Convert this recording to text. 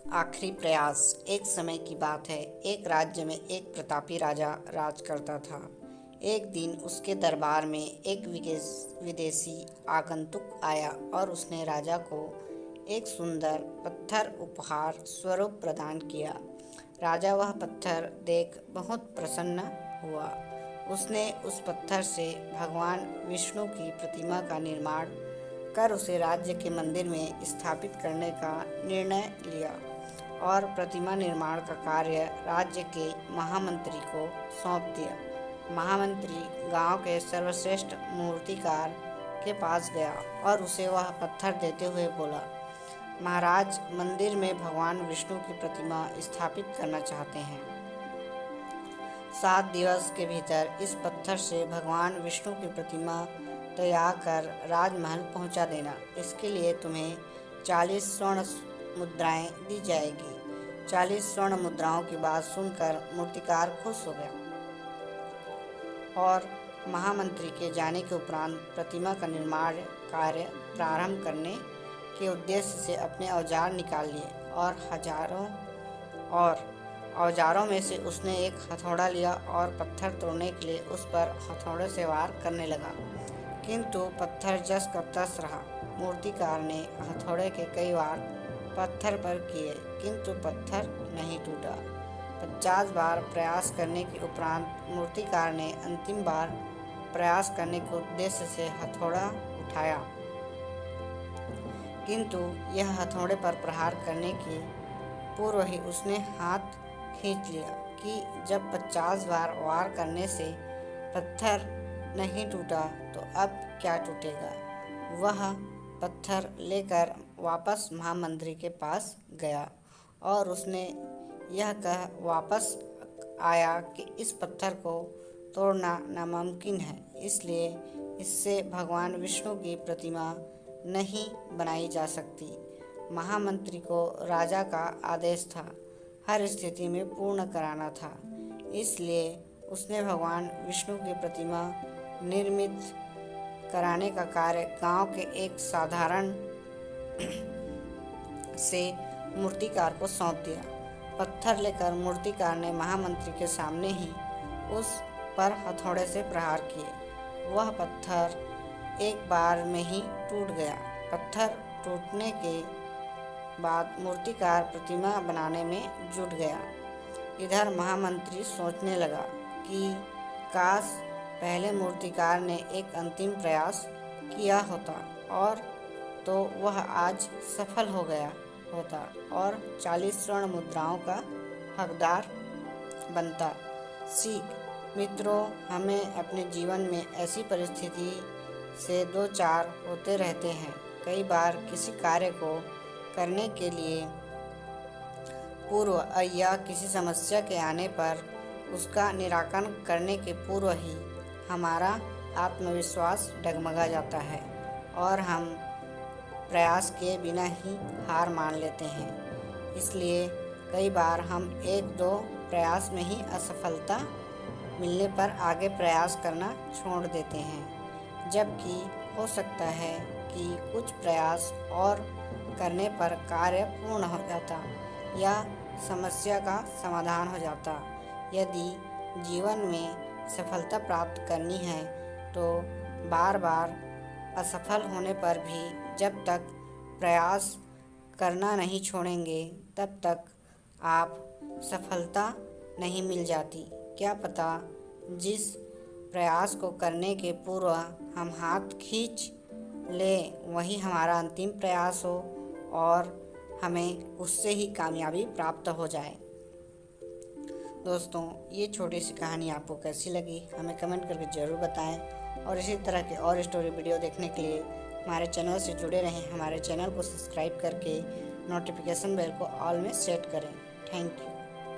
आखिरी प्रयास। एक समय की बात है, एक राज्य में एक प्रतापी राजा राज करता था। एक दिन उसके दरबार में एक विदेशी आगंतुक आया और उसने राजा को एक सुंदर पत्थर उपहार स्वरूप प्रदान किया। राजा वह पत्थर देख बहुत प्रसन्न हुआ। उसने उस पत्थर से भगवान विष्णु की प्रतिमा का निर्माण कर उसे राज्य के मंदिर में स्थापित करने का निर्णय लिया और प्रतिमा निर्माण का कार्य राज्य के महामंत्री को सौंप दिया। महामंत्री गांव के सर्वश्रेष्ठ मूर्तिकार के पास गया और उसे वह पत्थर देते हुए बोला, महाराज, मंदिर में भगवान विष्णु की प्रतिमा स्थापित करना चाहते हैं। 7 दिवस के भीतर इस पत्थर से भगवान विष्णु की प्रतिमा तैयार कर राजमहल पहुंचा देना। इसके लिए तुम्हें 40 स्वर्ण मुद्राएं दी जाएगी। 40 स्वर्ण मुद्राओं की बात सुनकर मूर्तिकार खुश हो गया और महामंत्री के जाने के उपरांत प्रतिमा का निर्माण कार्य प्रारंभ करने के उद्देश्य से अपने औजार निकाल लिए और औजारों में से उसने एक हथौड़ा लिया और पत्थर तोड़ने के लिए उस पर हथौड़े से वार करने लगा, किंतु पत्थर जस का तस रहा। मूर्तिकार ने हथौड़े के कई वार पत्थर पर किए, किंतु पत्थर नहीं टूटा। 50 बार प्रयास करने के उपरांत मूर्तिकार ने अंतिम बार प्रयास करने के उद्देश्य से हथौड़ा उठाया, किंतु यह हथौड़े पर प्रहार करने के पूर्व ही उसने हाथ खींच लिया कि जब 50 बार वार करने से पत्थर नहीं टूटा तो अब क्या टूटेगा। वह पत्थर लेकर वापस महामंत्री के पास गया और उसने यह कह वापस आया कि इस पत्थर को तोड़ना नामुमकिन है, इसलिए इससे भगवान विष्णु की प्रतिमा नहीं बनाई जा सकती। महामंत्री को राजा का आदेश था, हर स्थिति में पूर्ण कराना था, इसलिए उसने भगवान विष्णु की प्रतिमा निर्मित कराने का कार्य गांव के एक साधारण से मूर्तिकार को सौंप दिया। पत्थर लेकर मूर्तिकार ने महामंत्री के सामने ही उस पर हथौड़े से प्रहार किए। वह पत्थर एक बार में ही टूट गया। पत्थर टूटने के बाद मूर्तिकार प्रतिमा बनाने में जुट गया। इधर महामंत्री सोचने लगा कि काश पहले मूर्तिकार ने एक अंतिम प्रयास किया होता और तो वह आज सफल हो गया होता और 40 स्वर्ण मुद्राओं का हकदार बनता। सीख मित्रों, हमें अपने जीवन में ऐसी परिस्थिति से दो चार होते रहते हैं। कई बार किसी कार्य को करने के लिए पूर्व या किसी समस्या के आने पर उसका निराकरण करने के पूर्व ही हमारा आत्मविश्वास डगमगा जाता है और हम प्रयास किए बिना ही हार मान लेते हैं। इसलिए कई बार हम 1-2 प्रयास में ही असफलता मिलने पर आगे प्रयास करना छोड़ देते हैं, जबकि हो सकता है कि कुछ प्रयास और करने पर कार्य पूर्ण हो जाता या समस्या का समाधान हो जाता। यदि जीवन में सफलता प्राप्त करनी है तो बार बार असफल होने पर भी जब तक प्रयास करना नहीं छोड़ेंगे तब तक आप सफलता नहीं मिल जाती। क्या पता जिस प्रयास को करने के पूर्व हम हाथ खींच ले वही हमारा अंतिम प्रयास हो और हमें उससे ही कामयाबी प्राप्त हो जाए। दोस्तों, ये छोटी सी कहानी आपको कैसी लगी हमें कमेंट करके ज़रूर बताएं और इसी तरह के और स्टोरी वीडियो देखने के लिए हमारे चैनल से जुड़े रहें। हमारे चैनल को सब्सक्राइब करके नोटिफिकेशन बेल को ऑल में सेट करें। Thank you.